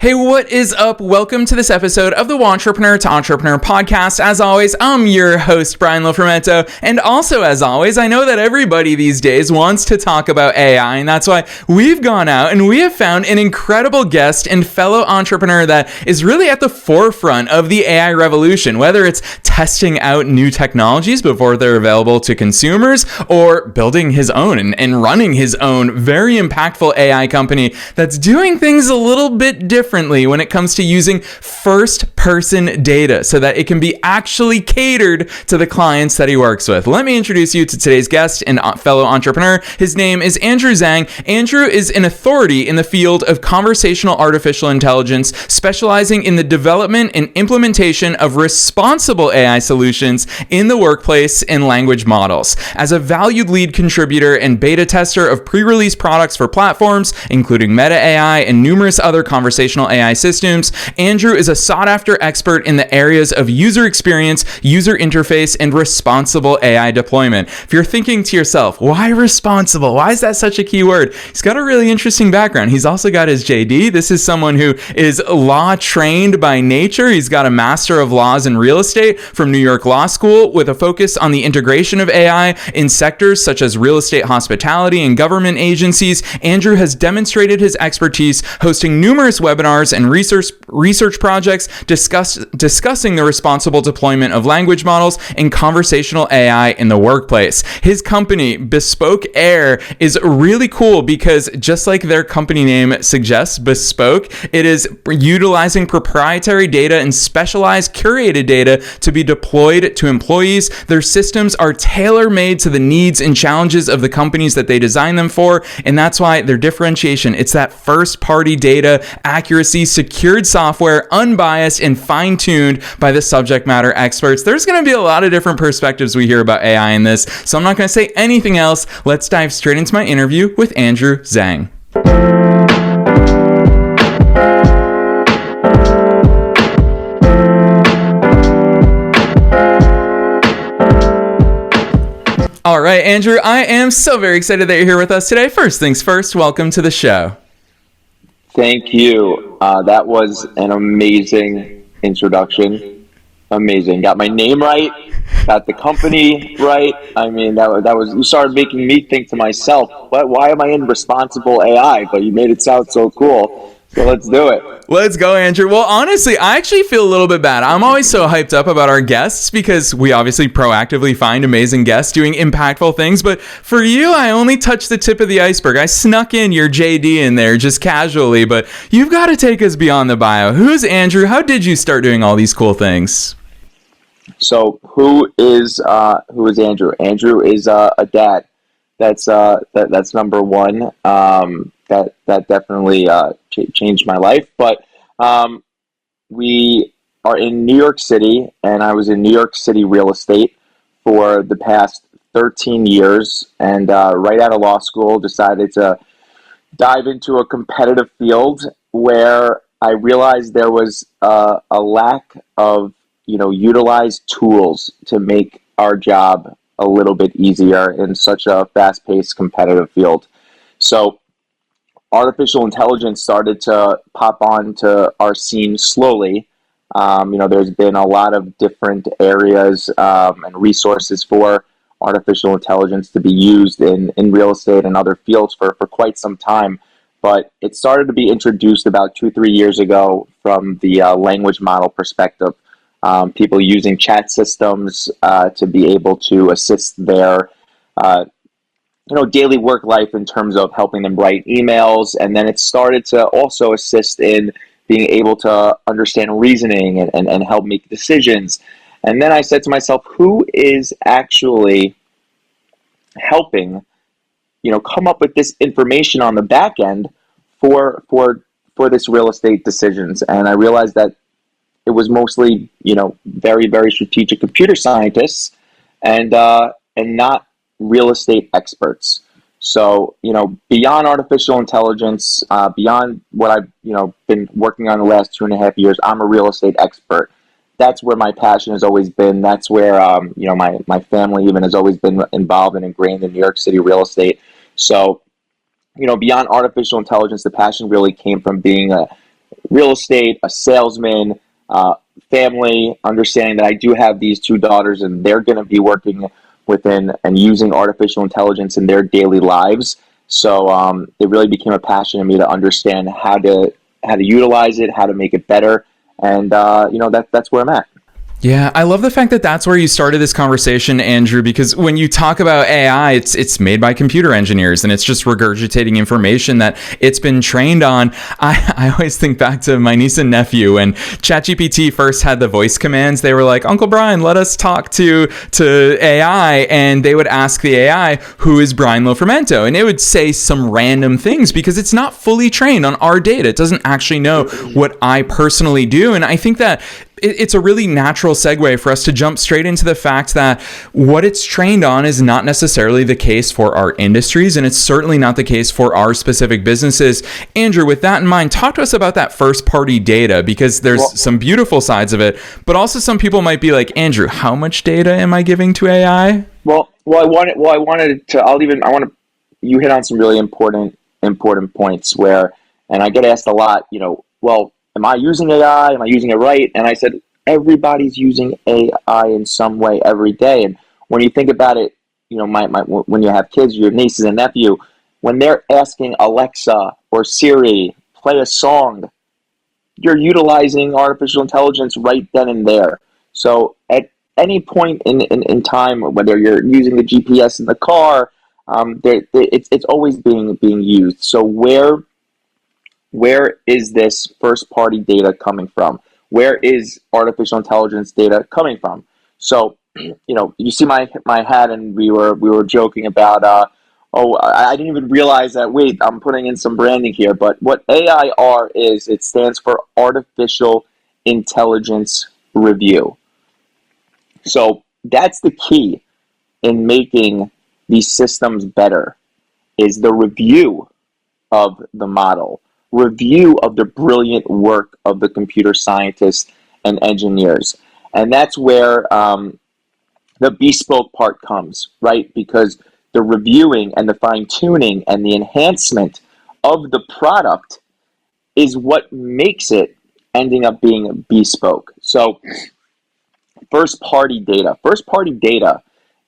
Hey, what is up? Welcome to this episode of the Wantrepreneur to Entrepreneur podcast. As always, I'm your host, Brian Loframetto. And also, as always, I know that everybody these days wants to talk about AI, and that's why we've gone out and we have found an incredible guest and fellow entrepreneur that is really at the forefront of the AI revolution, whether it's testing out new technologies before they're available to consumers or building his own and running his own very impactful AI company that's doing things a little bit differently when it comes to using first-person data so that it can be actually catered to the clients that he works with. Let me introduce you to today's guest and fellow entrepreneur. His name is Andrew Zang. Andrew is an authority in the field of conversational artificial intelligence, specializing in the development and implementation of responsible AI solutions in the workplace and language models. As a valued lead contributor and beta tester of pre-release products for platforms, including Meta AI and numerous other conversational AI systems, Andrew is a sought-after expert in the areas of user experience, user interface, and responsible AI deployment. If you're thinking to yourself, why responsible? Why is that such a key word? He's got a really interesting background. He's also got his JD. This is someone who is law trained by nature. He's got a Master of Laws in Real Estate from New York Law School with a focus on the integration of AI in sectors such as real estate, hospitality, and government agencies. Andrew has demonstrated his expertise hosting numerous webinars and research projects discussing the responsible deployment of language models and conversational AI in the workplace. His company, Bespoke AIR, is really cool because just like their company name suggests, Bespoke, it is utilizing proprietary data and specialized curated data to be deployed to employees. Their systems are tailor-made to the needs and challenges of the companies that they design them for, and that's why their differentiation, it's that first-party data, accuracy, secured software, unbiased, and fine-tuned by the subject matter experts. There's going to be a lot of different perspectives we hear about AI in this, so I'm not going to say anything else. Let's dive straight into my interview with Andrew Zang. All right, Andrew, I am so very excited that you're here with us today. First things first, welcome to the show. Thank you. That was an amazing introduction. Amazing. Got my name right. Got the company right. I mean, that was. You started making me think to myself, why am I in responsible AI? But you made it sound so cool. So let's do it. Let's go, Andrew. Well, honestly, I actually feel a little bit bad. I'm always so hyped up about our guests because we obviously proactively find amazing guests doing impactful things. But for you, I only touched the tip of the iceberg. I snuck in your JD in there just casually, but you've got to take us beyond the bio. Who's Andrew? How did you start doing all these cool things? So who is Andrew? Andrew is a dad. That's number one. That definitely changed my life. But we are in New York City, and I was in New York City real estate for the past 13 years. And right out of law school, decided to dive into a competitive field where I realized there was a lack of utilized tools to make our job a little bit easier in such a fast-paced competitive field. So artificial intelligence started to pop onto our scene slowly. There's been a lot of different areas and resources for artificial intelligence to be used in real estate and other fields for quite some time. But it started to be introduced about 2-3 years ago from the language model perspective. People using chat systems to be able to assist their daily work life in terms of helping them write emails. And then it started to also assist in being able to understand reasoning and help make decisions. And then I said to myself, who is actually helping, come up with this information on the back end for this real estate decisions? And I realized that it was mostly, very, very strategic computer scientists and not real estate experts. So, beyond artificial intelligence, beyond what I've, been working on the last 2.5 years, I'm a real estate expert. That's where my passion has always been. That's where, my family even has always been involved and ingrained in New York City real estate. So, beyond artificial intelligence, the passion really came from being real estate, a salesman, family, understanding that I do have these two daughters and they're going to be working within and using artificial intelligence in their daily lives. So it really became a passion to me to understand how to utilize it, how to make it better, and that's where I'm at. Yeah, I love the fact that that's where you started this conversation, Andrew, because when you talk about AI, it's made by computer engineers and it's just regurgitating information that it's been trained on. I always think back to my niece and nephew when ChatGPT first had the voice commands. They were like, Uncle Brian, let us talk to AI. And they would ask the AI, who is Brian Lofermento? And it would say some random things because it's not fully trained on our data. It doesn't actually know what I personally do. And I think that it's a really natural segue for us to jump straight into the fact that what it's trained on is not necessarily the case for our industries, and it's certainly not the case for our specific businesses. Andrew, with that in mind, talk to us about that first-party data, because there's some beautiful sides of it, but also some people might be like, Andrew, how much data am I giving to AI? You hit on some really important points where, and I get asked a lot, am I using AI? Am I using it right? And I said, everybody's using AI in some way every day. And when you think about it, when you have kids, your nieces and nephew, when they're asking Alexa or Siri, play a song, you're utilizing artificial intelligence right then and there. So at any point in time, whether you're using the GPS in the car, it's always being used. So where is this first-party data coming from? Where is artificial intelligence data coming from? So, you see my hat, and we were joking about, I didn't even realize that. Wait, I'm putting in some branding here. But what AIR is, it stands for Artificial Intelligence Review. So that's the key in making these systems better, is the review of the model, review of the brilliant work of the computer scientists and engineers. And that's where the bespoke part comes, right? Because the reviewing and the fine-tuning and the enhancement of the product is what makes it ending up being bespoke. So first-party data. First-party data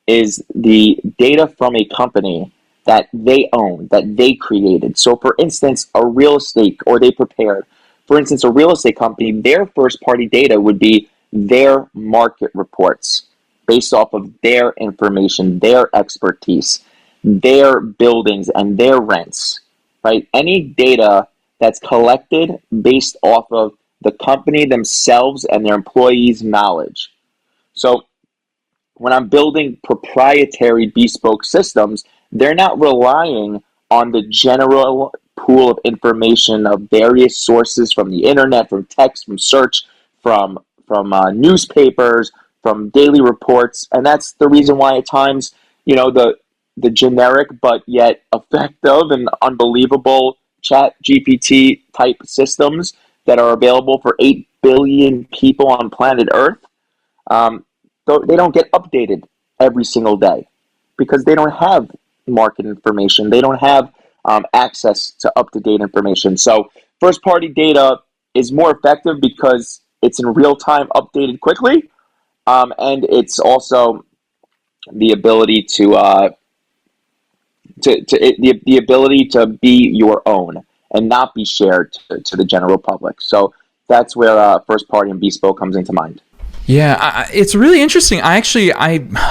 is the data from a company that they own, that they created. So for instance, a real estate, or they prepared. For instance, a real estate company, their first-party data would be their market reports based off of their information, their expertise, their buildings, and their rents, right? Any data that's collected based off of the company themselves and their employees' knowledge. So when I'm building proprietary bespoke systems, they're not relying on the general pool of information of various sources from the internet, from text, from search, from newspapers, from daily reports. And that's the reason why at times, the generic but yet effective and unbelievable chat GPT type systems that are available for 8 billion people on planet Earth, they don't get updated every single day because they don't have market information. They don't have access to up-to-date information. So first-party data is more effective because it's in real time, updated quickly, and it's also the ability the ability to be your own and not be shared to the general public. So that's where first-party and bespoke comes into mind. Yeah, it's really interesting. I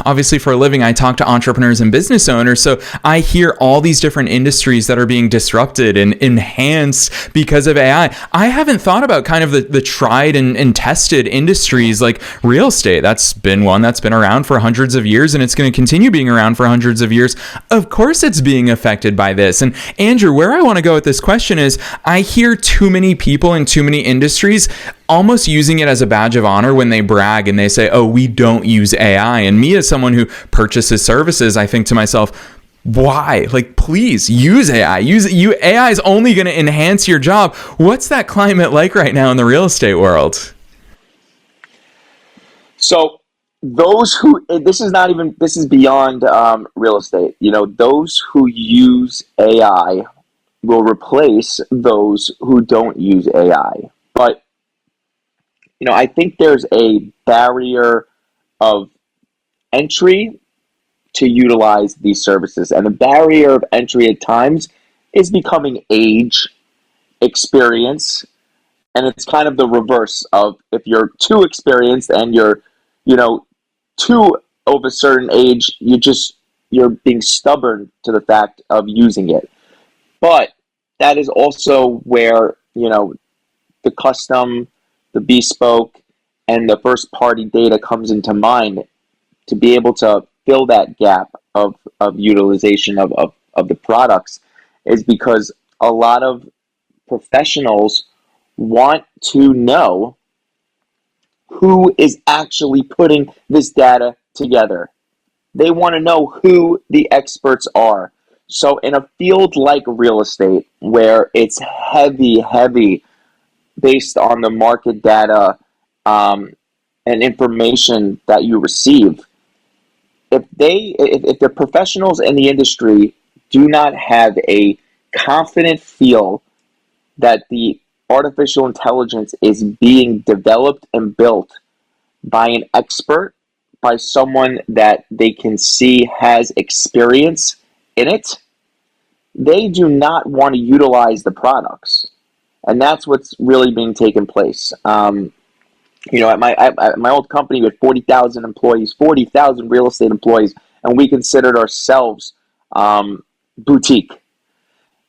obviously for a living, I talk to entrepreneurs and business owners. So I hear all these different industries that are being disrupted and enhanced because of AI. I haven't thought about kind of the tried and tested industries like real estate. That's been one that's been around for hundreds of years, and it's going to continue being around for hundreds of years. Of course, it's being affected by this. And Andrew, where I want to go with this question is, I hear too many people in too many industries almost using it as a badge of honor when they brag and they say, oh, we don't use AI. And me as someone who purchases services, I think to myself, why? Like, please use AI. AI is only going to enhance your job. What's that climate like right now in the real estate world? So this is beyond real estate. Those who use AI will replace those who don't use AI. But, I think there's a barrier of entry to utilize these services. And the barrier of entry at times is becoming age, experience, and it's kind of the reverse of if you're too experienced and you're, you know, too of a certain age, you're being stubborn to the fact of using it. But that is also where, the custom, the bespoke, and the first party data comes into mind to be able to fill that gap of utilization of the products is because a lot of professionals want to know who is actually putting this data together. They want to know who the experts are. So in a field like real estate, where it's heavy based on the market data and information that you receive, if the professionals in the industry do not have a confident feel that the artificial intelligence is being developed and built by an expert, by someone that they can see has experience in it, they do not want to utilize the products. And that's what's really being taken place. At my old company, we had 40,000 employees, 40,000 real estate employees, and we considered ourselves boutique.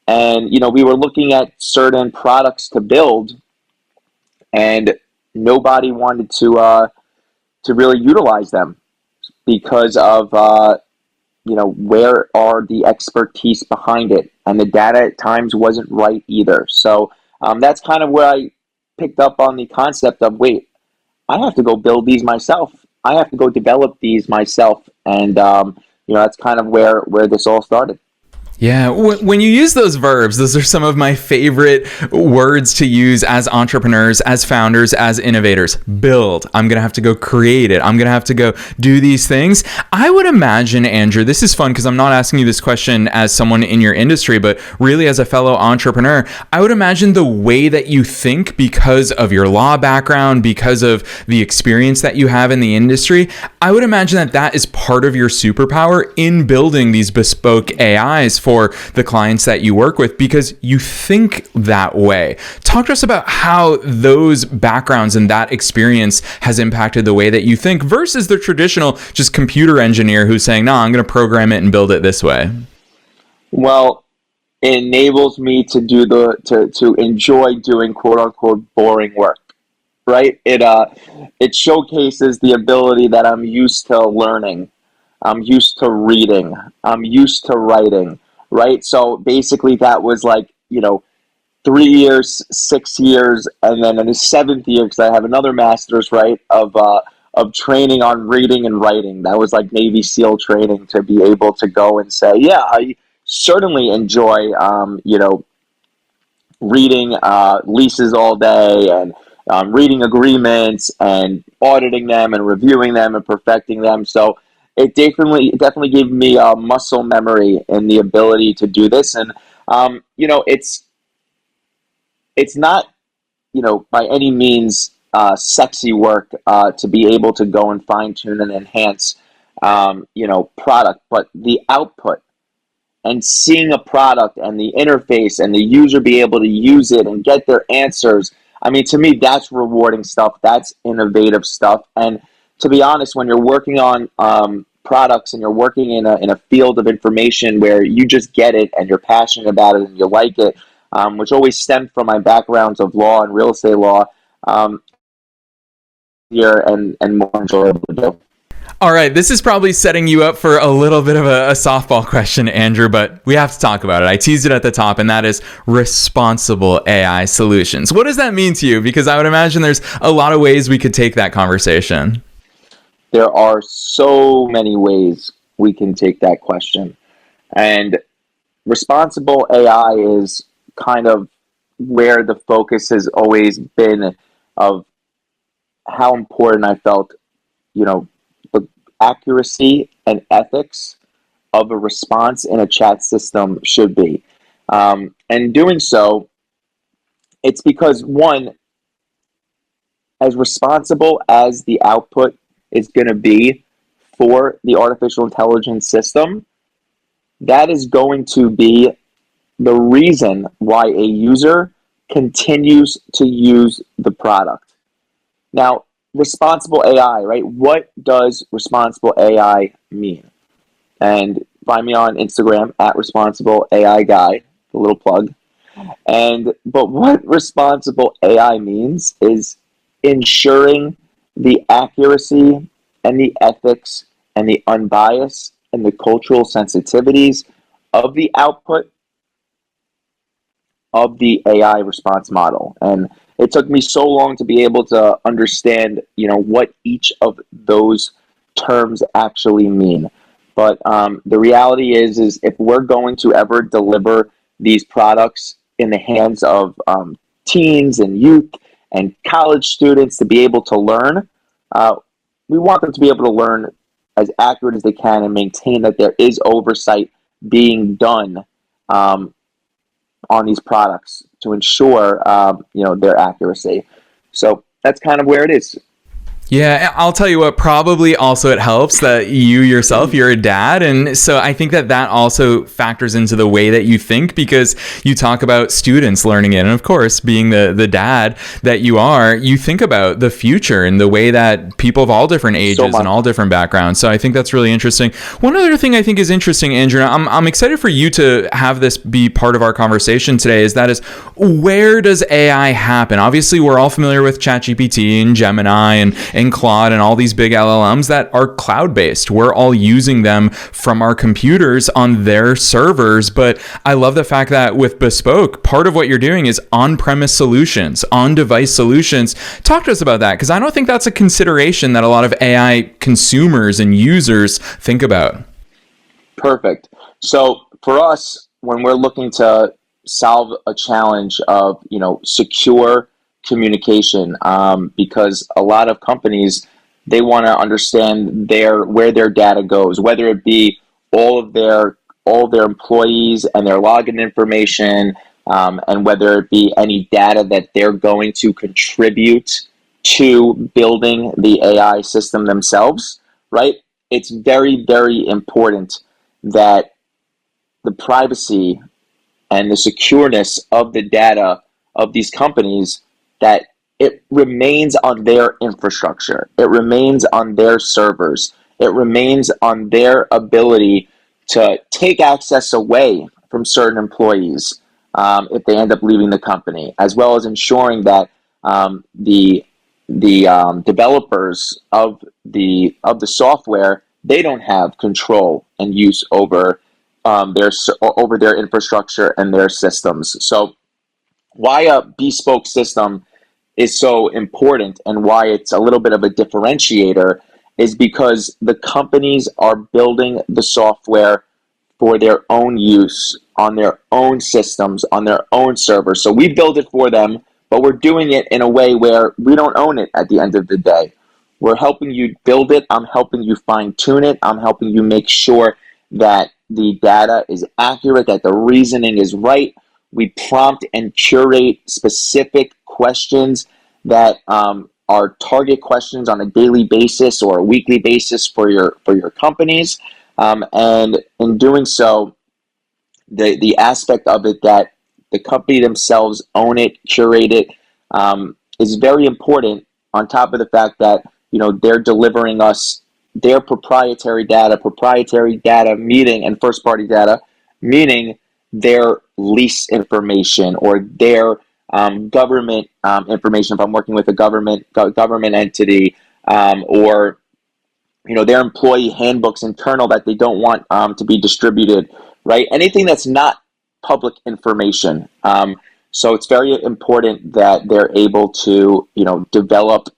And we were looking at certain products to build, and nobody wanted to really utilize them because of where are the expertise behind it, and the data at times wasn't right either. So that's kind of where I picked up on the concept of, wait, I have to go build these myself. I have to go develop these myself, and that's kind of where this all started. Yeah, when you use those verbs, those are some of my favorite words to use as entrepreneurs, as founders, as innovators. Build. I'm going to have to go create it. I'm going to have to go do these things. I would imagine, Andrew, this is fun because I'm not asking you this question as someone in your industry, but really as a fellow entrepreneur. I would imagine the way that you think, because of your law background, because of the experience that you have in the industry, I would imagine that that is part of your superpower in building these bespoke AIs for the clients that you work with, because you think that way. Talk to us about how those backgrounds and that experience has impacted the way that you think versus the traditional just computer engineer who's saying, no, I'm going to program it and build it this way. Well, it enables me to enjoy doing quote unquote boring work, right? It showcases the ability that I'm used to learning. I'm used to reading. I'm used to writing, right? So basically that was like, 3 years, 6 years, and then in the seventh year, because I have another master's, right, of training on reading and writing. That was like Navy SEAL training to be able to go and say, yeah, I certainly enjoy, reading leases all day and reading agreements and auditing them and reviewing them and perfecting them. So it definitely gave me muscle memory and the ability to do this. And it's not by any means sexy work to be able to go and fine tune and enhance product, but the output and seeing a product and the interface and the user be able to use it and get their answers. I mean, to me, that's rewarding stuff. That's innovative stuff. And to be honest, when you're working on products and you're working in a field of information where you just get it and you're passionate about it and you like it, which always stemmed from my backgrounds of law and real estate law, here and more enjoyable to do. All right, this is probably setting you up for a little bit of a softball question, Andrew, but we have to talk about it. I teased it at the top, and that is responsible AI solutions. What does that mean to you? Because I would imagine there's a lot of ways we could take that conversation. There are so many ways we can take that question. And responsible AI is kind of where the focus has always been of how important I felt, the accuracy and ethics of a response in a chat system should be. And doing so, it's because one, as responsible as the output is going to be for the artificial intelligence system, that is going to be the reason why a user continues to use the product. Now, responsible AI, right? What does responsible AI mean? And find me on Instagram at responsible AI guy, a little plug. But what responsible AI means is ensuring the accuracy and the ethics and the unbiased and the cultural sensitivities of the output of the AI response model. And it took me so long to be able to understand, what each of those terms actually mean. But the reality is if we're going to ever deliver these products in the hands of teens and youth and college students to be able to learn, we want them to be able to learn as accurate as they can and maintain that there is oversight being done on these products to ensure their accuracy. So that's kind of where it is. Yeah, I'll tell you what, probably also it helps that you yourself, you're a dad. And so I think that also factors into the way that you think, because you talk about students learning it. And of course, being the dad that you are, you think about the future and the way that people of all different ages and all different backgrounds. So I think that's really interesting. One other thing I think is interesting, Andrew, I'm excited for you to have this be part of our conversation today, is where does AI happen? Obviously, we're all familiar with ChatGPT and Gemini and Claude and all these big LLMs that are cloud-based. We're all using them from our computers on their servers. But I love the fact that with Bespoke, part of what you're doing is on-premise solutions, on-device solutions. Talk to us about that, because I don't think that's a consideration that a lot of AI consumers and users think about. Perfect. So for us, when we're looking to solve a challenge of, secure communication, because a lot of companies, they want to understand where their data goes, whether it be all of their employees and their login information, and whether it be any data that they're going to contribute to building the AI system themselves, right? It's very, very important that the privacy and the secureness of the data of these companies, that it remains on their infrastructure. It remains on their servers. It remains on their ability to take access away from certain employees if they end up leaving the company, as well as ensuring that the developers of the software, they don't have control and use over their infrastructure and their systems. So why a bespoke system is so important and why it's a little bit of a differentiator is because the companies are building the software for their own use on their own systems, on their own servers. So we build it for them, but we're doing it in a way where we don't own it at the end of the day. We're helping you build it. I'm helping you fine tune it. I'm helping you make sure that the data is accurate, that the reasoning is right. We prompt and curate specific questions that are target questions on a daily basis or a weekly basis for your companies. And in doing so, the aspect of it that the company themselves own it, curate it, is very important, on top of the fact that they're delivering us their proprietary data meaning, and first-party data, meaning their lease information or their government information. If I'm working with a government entity, or their employee handbooks internal that they don't want to be distributed, right? Anything that's not public information. So it's very important that they're able to develop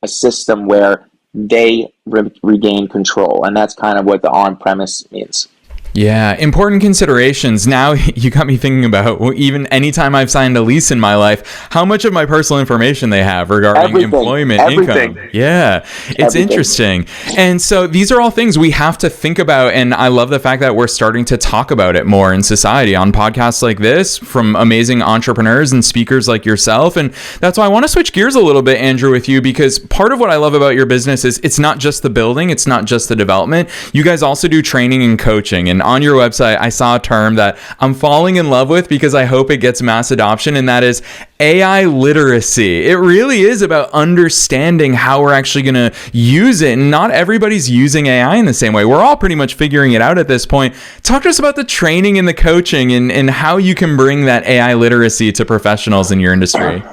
a system where they regain control, and that's kind of what the on-premise means. Yeah, important considerations. Now you got me thinking about, well, even anytime I've signed a lease in my life, how much of my personal information they have regarding employment, income. Yeah, it's interesting. And so these are all things we have to think about. And I love the fact that we're starting to talk about it more in society on podcasts like this from amazing entrepreneurs and speakers like yourself. And that's why I want to switch gears a little bit, Andrew, with you, because part of what I love about your business is it's not just the building, it's not just the development. You guys also do training and coaching. And on your website, I saw a term that I'm falling in love with because I hope it gets mass adoption, and that is AI literacy. It really is about understanding how we're actually going to use it. And not everybody's using AI in the same way. We're all pretty much figuring it out at this point. Talk to us about the training and the coaching and how you can bring that AI literacy to professionals in your industry.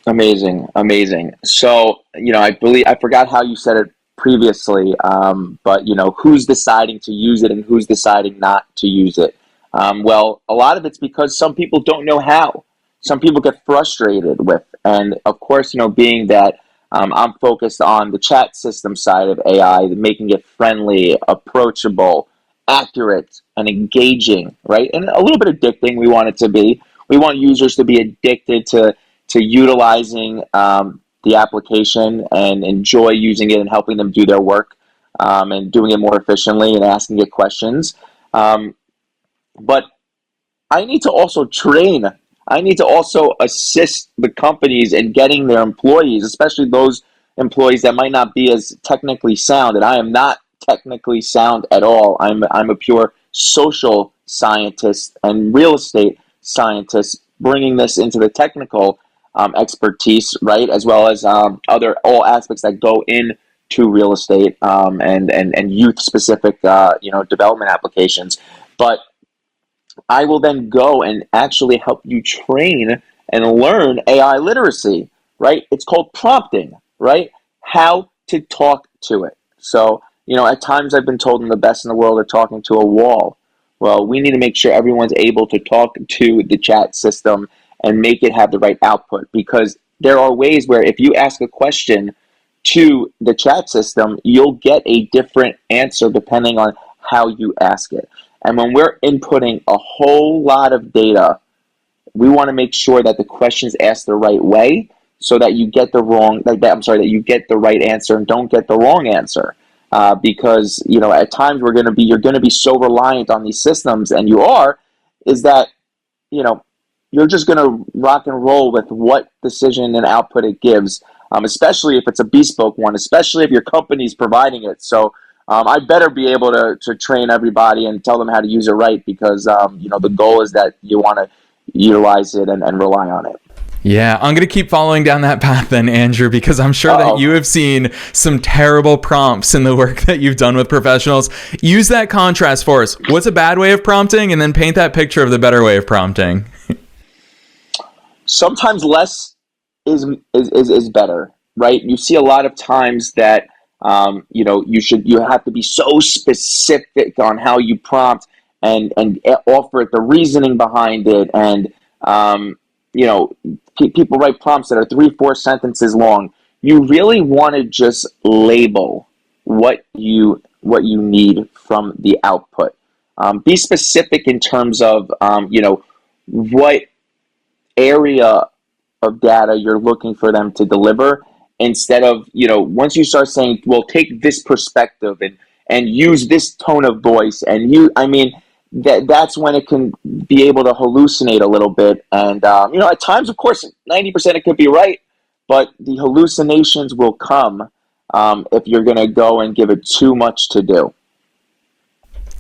Amazing. So, I forgot how you said it previously, but who's deciding to use it and who's deciding not to use it? Well, a lot of it's because some people don't know how. Some people get frustrated with, and of course, being that I'm focused on the chat system side of AI, making it friendly, approachable, accurate, and engaging, right? And a little bit addicting. We want it to be. We want users to be addicted to utilizing the application and enjoy using it and helping them do their work and doing it more efficiently and asking it questions. But I need to also train. I need to also assist the companies in getting their employees, especially those employees that might not be as technically sound. And I am not technically sound at all. I'm a pure social scientist and real estate scientist, bringing this into the technical expertise, right, as well as all aspects that go into real estate and youth specific development applications. But I will then go and actually help you train and learn AI literacy, right? It's called prompting, right? How to talk to it. So, at times I've been told the best in the world are talking to a wall. Well, we need to make sure everyone's able to talk to the chat system and make it have the right output, because there are ways where if you ask a question to the chat system, you'll get a different answer depending on how you ask it. And when we're inputting a whole lot of data, we want to make sure that the question is asked the right way so that you get that you get the right answer and don't get the wrong answer. Because, at times you're going to be so reliant on these systems, and is that, you're just going to rock and roll with what decision and output it gives, especially if it's a bespoke one, especially if your company's providing it. So I better be able to train everybody and tell them how to use it right, because, the goal is that you want to utilize it and rely on it. Yeah, I'm going to keep following down that path then, Andrew, because I'm sure that you have seen some terrible prompts in the work that you've done with professionals. Use that contrast for us. What's a bad way of prompting? And then paint that picture of the better way of prompting. Sometimes less is better, right? You see a lot of times that you have to be so specific on how you prompt and offer it the reasoning behind it, and people write prompts that are 3-4 sentences long. You really want to just label what you need from the output. Be specific in terms of what area of data you're looking for them to deliver, instead of, once you start saying, well, take this perspective and use this tone of voice, and that's when it can be able to hallucinate a little bit. And, at times, of course, 90% it could be right, but the hallucinations will come if you're going to go and give it too much to do.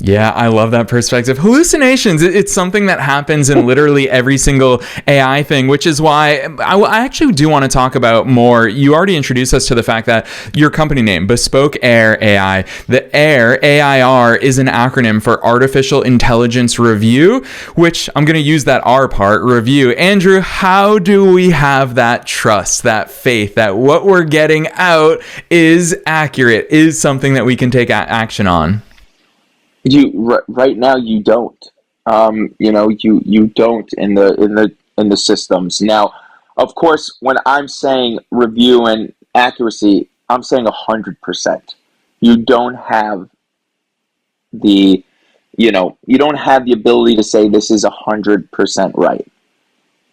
Yeah, I love that perspective. Hallucinations, it's something that happens in literally every single AI thing, which is why I actually do want to talk about more. You already introduced us to the fact that your company name, Bespoke AIR AI, the AIR, AIR, is an acronym for Artificial Intelligence Review, which I'm going to use that R part, review. Andrew, how do we have that trust, that faith, that what we're getting out is accurate, is something that we can take action on? Right now you don't. You don't in the systems. Now, of course, when I'm saying review and accuracy, I'm saying 100%. You don't have the you don't have the ability to say this is 100% right.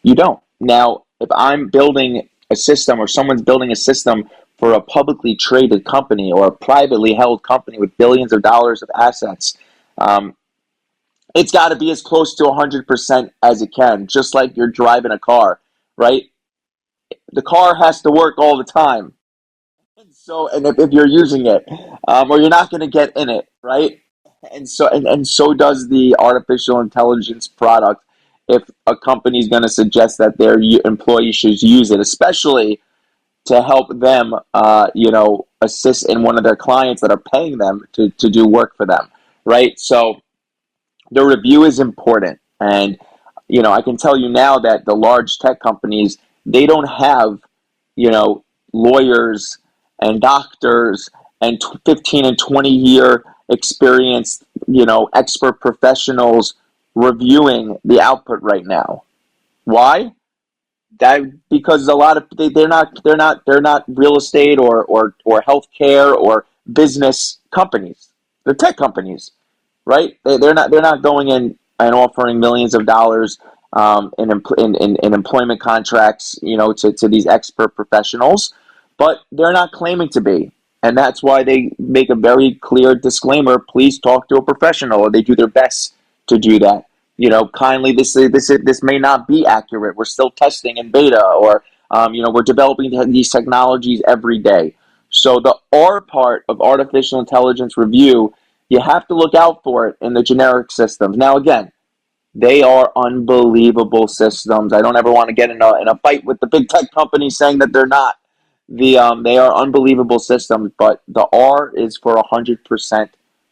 You don't. Now, if I'm building a system or someone's building a system for a publicly traded company or a privately held company with billions of dollars of assets, it's got to be as close to 100% as it can, just like you're driving a car, right? The car has to work all the time. And if you're using it, or you're not going to get in it, right? And so does the artificial intelligence product. If a company is going to suggest that their employees should use it, especially to help them, assist in one of their clients that are paying them to do work for them, right? So the review is important. And, I can tell you now that the large tech companies, they don't have, lawyers and doctors and 15 and 20-year experienced, expert professionals reviewing the output right now. Why? That because a lot of they're not real estate or healthcare or business companies. They're tech companies, right? They're not going in and offering millions of dollars in employment contracts, to these expert professionals, but they're not claiming to be, and that's why they make a very clear disclaimer: please talk to a professional, or they do their best to do that. Kindly, this may not be accurate. We're still testing in beta, or we're developing these technologies every day. So the R part of artificial intelligence review, you have to look out for it in the generic systems. Now, again, they are unbelievable systems. I don't ever want to get in a fight with the big tech companies saying that they're not. They are unbelievable systems, but the R is for 100%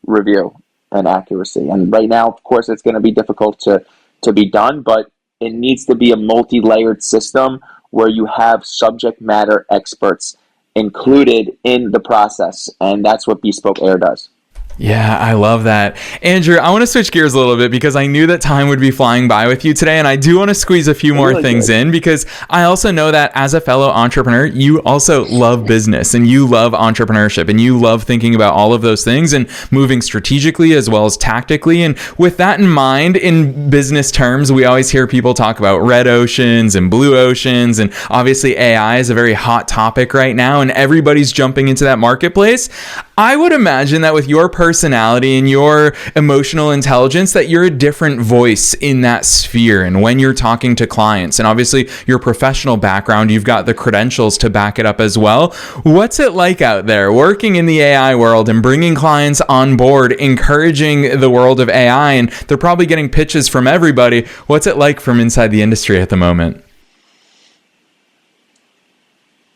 review and accuracy. And right now, of course, it's going to be difficult to be done, but it needs to be a multi-layered system where you have subject matter experts included in the process, and that's what Bespoke AIR does. Yeah, I love that. Andrew, I want to switch gears a little bit because I knew that time would be flying by with you today, and I do want to squeeze a few more things in because I also know that as a fellow entrepreneur, you also love business and you love entrepreneurship and you love thinking about all of those things and moving strategically as well as tactically. And with that in mind, in business terms, we always hear people talk about red oceans and blue oceans, and obviously AI is a very hot topic right now and everybody's jumping into that marketplace. I would imagine that with your personality and your emotional intelligence, that you're a different voice in that sphere. And when you're talking to clients, and obviously your professional background, you've got the credentials to back it up as well. What's it like out there working in the AI world and bringing clients on board, encouraging the world of AI? And they're probably getting pitches from everybody. What's it like from inside the industry at the moment?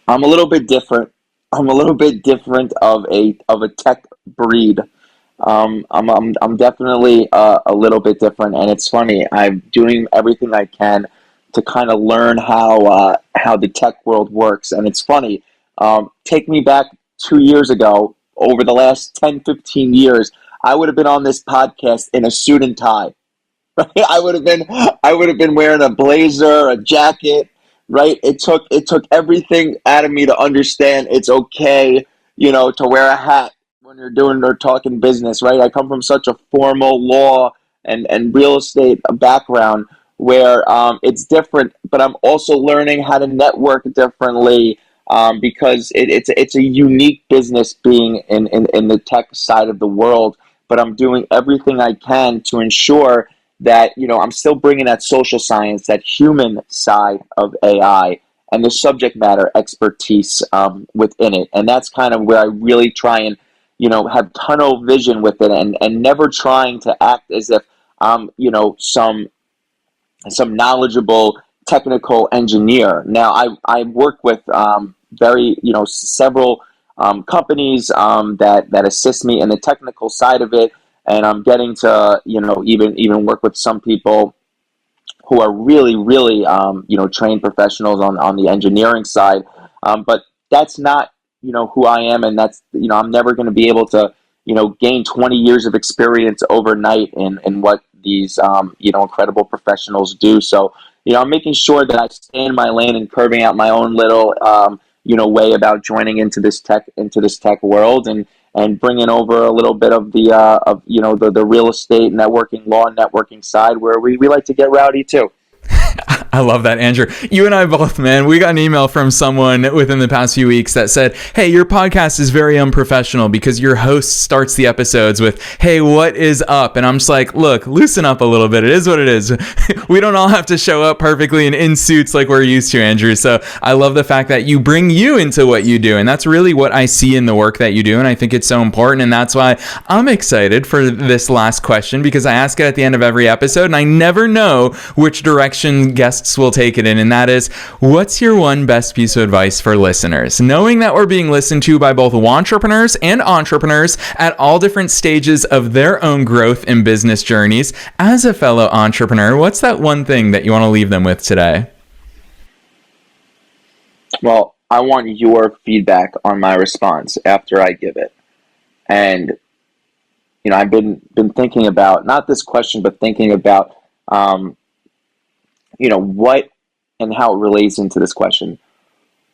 I'm a little bit different. I'm a little bit different of a tech breed. I'm definitely a little bit different, and it's funny. I'm doing everything I can to kind of learn how the tech world works, and it's funny. Take me back 2 years ago. Over the last 10, 15 years, I would have been on this podcast in a suit and tie. Right? I would have been wearing a blazer, a jacket, right? It took everything out of me to understand it's okay, to wear a hat when you're doing or talking business, right? I come from such a formal law and real estate background where it's different, but I'm also learning how to network differently, because it's a unique business being in the tech side of the world. But I'm doing everything I can to ensure that I'm still bringing that social science, that human side of AI, and the subject matter expertise within it. And that's kind of where I really try and have tunnel vision with it, and never trying to act as if I'm some knowledgeable technical engineer. Now I work with several companies that assist me in the technical side of it, and I'm getting to even work with some people who are really really trained professionals on the engineering side. But that's not who I am, and that's I'm never going to be able to gain 20 years of experience overnight in what these incredible professionals do. So I'm making sure that I stay in my lane and curving out my own little way about joining into this tech world, and and bringing over a little bit of the real estate networking, law networking side, where we like to get rowdy too. I love that, Andrew. You and I both, man. We got an email from someone within the past few weeks that said, hey, your podcast is very unprofessional because your host starts the episodes with, hey, what is up? And I'm just like, look, loosen up a little bit. It is what it is. We don't all have to show up perfectly and in suits like we're used to, Andrew. So I love the fact that you bring you into what you do. And that's really what I see in the work that you do. And I think it's so important. And that's why I'm excited for this last question, because I ask it at the end of every episode and I never know which direction guests will take it in, and that is, what's your one best piece of advice for listeners? Knowing that we're being listened to by both wantrepreneurs and entrepreneurs at all different stages of their own growth and business journeys, as a fellow entrepreneur, what's that one thing that you want to leave them with today? Well, I want your feedback on my response after I give it. And, I've been thinking about, not this question, but thinking about, what and how it relates into this question.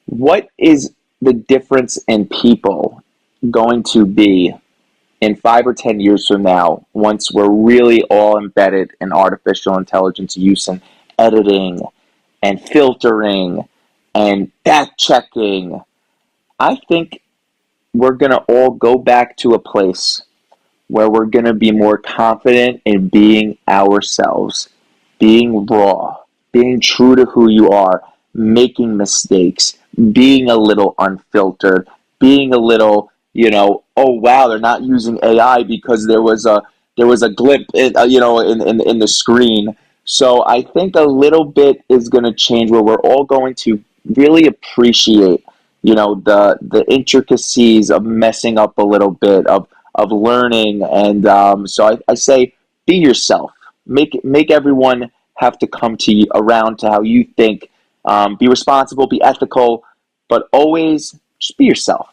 What is the difference in people going to be in 5 or 10 years from now, once we're really all embedded in artificial intelligence use and editing and filtering and fact checking? I think we're going to all go back to a place where we're going to be more confident in being ourselves, being raw, being true to who you are, making mistakes, being a little unfiltered, being a little, oh wow, they're not using AI because there was a glitch, in the screen. So I think a little bit is going to change, where we're all going to really appreciate, the intricacies of messing up a little bit, of learning, and so I say, be yourself. Make everyone have to come to you around to how you think. Be responsible, be ethical, but always just be yourself.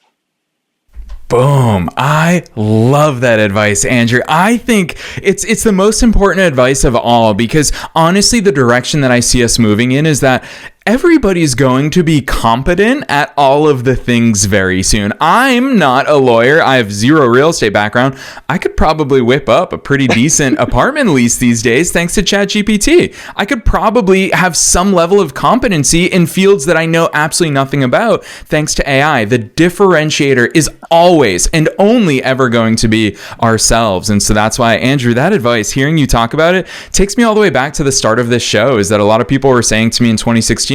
Boom. I love that advice, Andrew. I think it's the most important advice of all, because honestly, the direction that I see us moving in is that everybody's going to be competent at all of the things very soon. I'm not a lawyer. I have zero real estate background. I could probably whip up a pretty decent apartment lease these days thanks to ChatGPT. I could probably have some level of competency in fields that I know absolutely nothing about thanks to AI. The differentiator is always and only ever going to be ourselves. And so that's why, Andrew, that advice, hearing you talk about it, takes me all the way back to the start of this show, is that a lot of people were saying to me in 2016,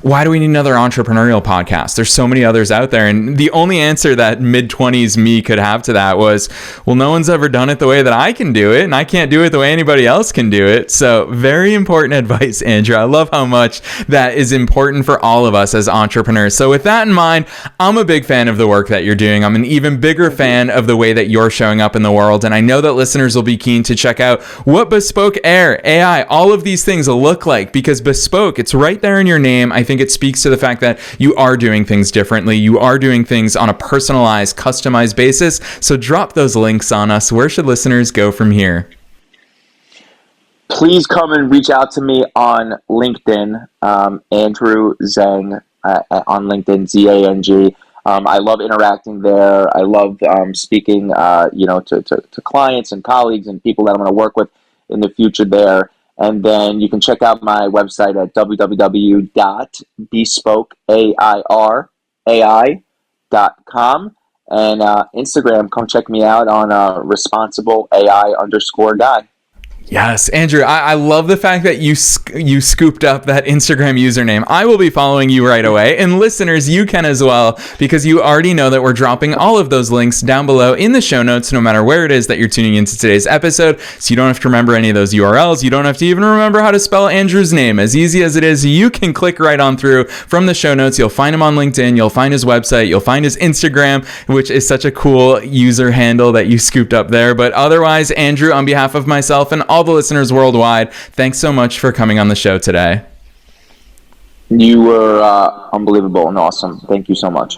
why do we need another entrepreneurial podcast? There's so many others out there. And the only answer that mid-20s me could have to that was, well, no one's ever done it the way that I can do it, and I can't do it the way anybody else can do it. So very important advice, Andrew. I love how much that is important for all of us as entrepreneurs. So with that in mind, I'm a big fan of the work that you're doing. I'm an even bigger fan of the way that you're showing up in the world. And I know that listeners will be keen to check out what Bespoke AIR, AI, all of these things look like, because Bespoke, it's right there in your name. I think it speaks to the fact that you are doing things differently. You are doing things on a personalized, customized basis. So drop those links on us. Where should listeners go from here? Please come and reach out to me on LinkedIn, Andrew Zang, on LinkedIn, Zang. I love interacting there. I love speaking, to clients and colleagues and people that I'm going to work with in the future there. And then you can check out my website at www.bespokeair.com, and Instagram. Come check me out on responsible_AI_guy. Yes, Andrew, I love the fact that you scooped up that Instagram username. I will be following you right away. And listeners, you can as well, because you already know that we're dropping all of those links down below in the show notes, no matter where it is that you're tuning into today's episode. So you don't have to remember any of those URLs. You don't have to even remember how to spell Andrew's name. As easy as it is, you can click right on through from the show notes. You'll find him on LinkedIn. You'll find his website. You'll find his Instagram, which is such a cool user handle that you scooped up there. But otherwise, Andrew, on behalf of myself and all the listeners worldwide, thanks so much for coming on the show today. You were unbelievable and awesome. Thank you so much.